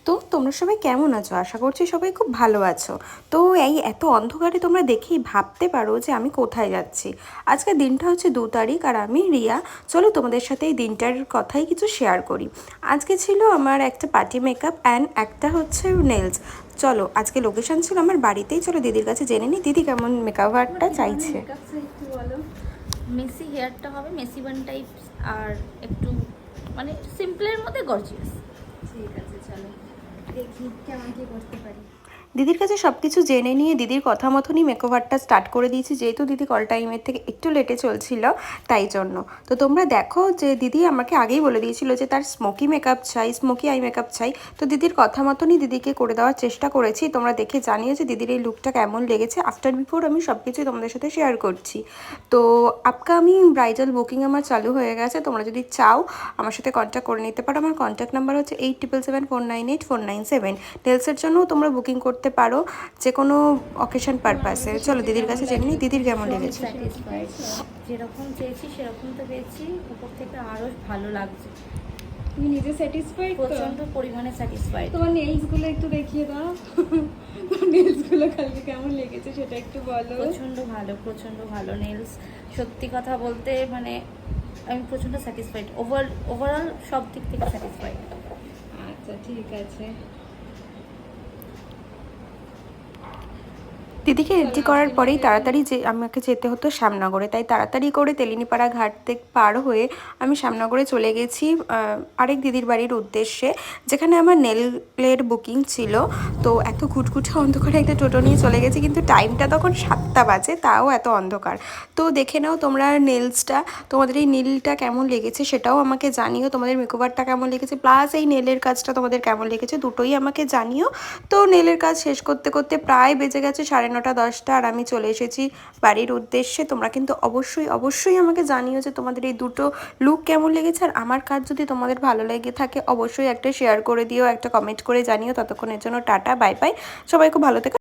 তো তোমরা সবাই কেমন আছো? আশা করছি সবাই খুব ভালো আছো। তো এই এত অন্ধকারে তোমরা দেখেই ভাবতে পারো যে আমি কোথায় যাচ্ছি। আজকের দিনটা হচ্ছে 2 তারিখ আর আমি রিয়া। চলো তোমাদের সাথে এই দিনটার কথাই কিছু শেয়ার করি। আজকে ছিল আমার একটা পার্টি মেকআপ অ্যান্ড একটা হচ্ছে নেলস। চলো আজকে লোকেশন ছিল আমার বাড়িতেই, চলো দিদির কাছে জেনে নিই দিদি কেমন মেকআপ আর্টটা চাইছে। মেকআপ চাই একটু বলো। মেসি হেয়ারটা হবে, মেসি বান টাইপস, আর একটু মানে সিম্পলের মধ্যে গর্জিয়াস। ঠিক আছে, চলো দেখি কেমন কি করতে পারি। দিদির কাছে সব কিছু জেনে নিয়ে দিদির কথা মতনই মেকওভারটা স্টার্ট করে দিয়েছি, যেহেতু দিদি কল টাইমের থেকে একটু লেটে চলছিল তাই জন্য। তো তোমরা দেখো যে দিদি আমাকে আগেই বলে দিয়েছিল যে তার স্মোকি মেকআপ চাই, স্মোকি আই মেকআপ চাই। তো দিদির কথা মতনই দিদিকে করে দেওয়ার চেষ্টা করেছি। তোমরা দেখে জানিও যে দিদির এই লুকটা কেমন লেগেছে। আফটার বিফোর আমি সব কিছুই তোমাদের সাথে শেয়ার করছি। তো আপকামিং ব্রাইডাল বুকিং আমার চালু হয়ে গেছে। তোমরা যদি চাও আমার সাথে কন্ট্যাক্ট করে নিতে পারো। আমার কন্ট্যাক্ট নাম্বার হচ্ছে 8777498497। নেলসের জন্যও তোমরা বুকিং করতে পারো, যে কোনো অকেশন পারপাসে। চলো দিদির কাছে জেনে নিই দিদির কেমন লেগেছে। স্যাটিসফাইড, যেরকম চেয়েছি সেরকম তো পেয়েছি, উপর থেকে আরও ভালো লাগছে। তুমি নিজে স্যাটিসফাইড? প্রচণ্ড পরিমাণে স্যাটিসফাইড। তোমার নেলসগুলো একটু দেখিয়ে দাও। তোমার নেলসগুলো কালকে কেমন লেগেছে সেটা একটু বলো। প্রচণ্ড ভালো নেলস। সত্যি কথা বলতে মানে আমি প্রচণ্ড স্যাটিসফাইড, ওভারঅল সব দিক থেকে স্যাটিসফাইড। আচ্ছা ঠিক আছে। দিদিকে রেডি করার পরেই তাড়াতাড়ি যে আমাকে যেতে হতো শ্যামনগরে, তাই তাড়াতাড়ি করে তেলিনিপাড়া ঘাট থেকে পার হয়ে আমি শ্যামনগরে চলে গেছি আরেক দিদির বাড়ির উদ্দেশ্যে, যেখানে আমার নেলের বুকিং ছিল। তো এত ঘুটঘুটে অন্ধকারে একটা টোটো নিয়ে চলে গেছি, কিন্তু টাইমটা তখন 7টা বাজে, তাও এত অন্ধকার। তো দেখে নাও তোমরা নেলসটা, তোমাদের এই নীলটা কেমন লেগেছে সেটাও আমাকে জানিও। তোমাদের মেকওভারটা কেমন লেগেছে প্লাস এই নেলের কাজটা তোমাদের কেমন লেগেছে দুটোই আমাকে জানিও। তো নেলের কাজ শেষ করতে করতে প্রায় বেজে গেছে 9:30-10টা, আর আমি চলে এসেছি বাড়ির উদ্দেশ্যে। তোমরা কিন্তু অবশ্যই আমাকে জানিও যে তোমাদের এই দুটো লুক কেমন লেগেছে। আর আমার কাজ যদি তোমাদের ভালো লেগে থাকে অবশ্যই একটা শেয়ার করে দিও, একটা কমেন্ট করে জানিও। ততক্ষণের জন্য টাটা, বাই বাই, সবাই খুব ভালো থেকো।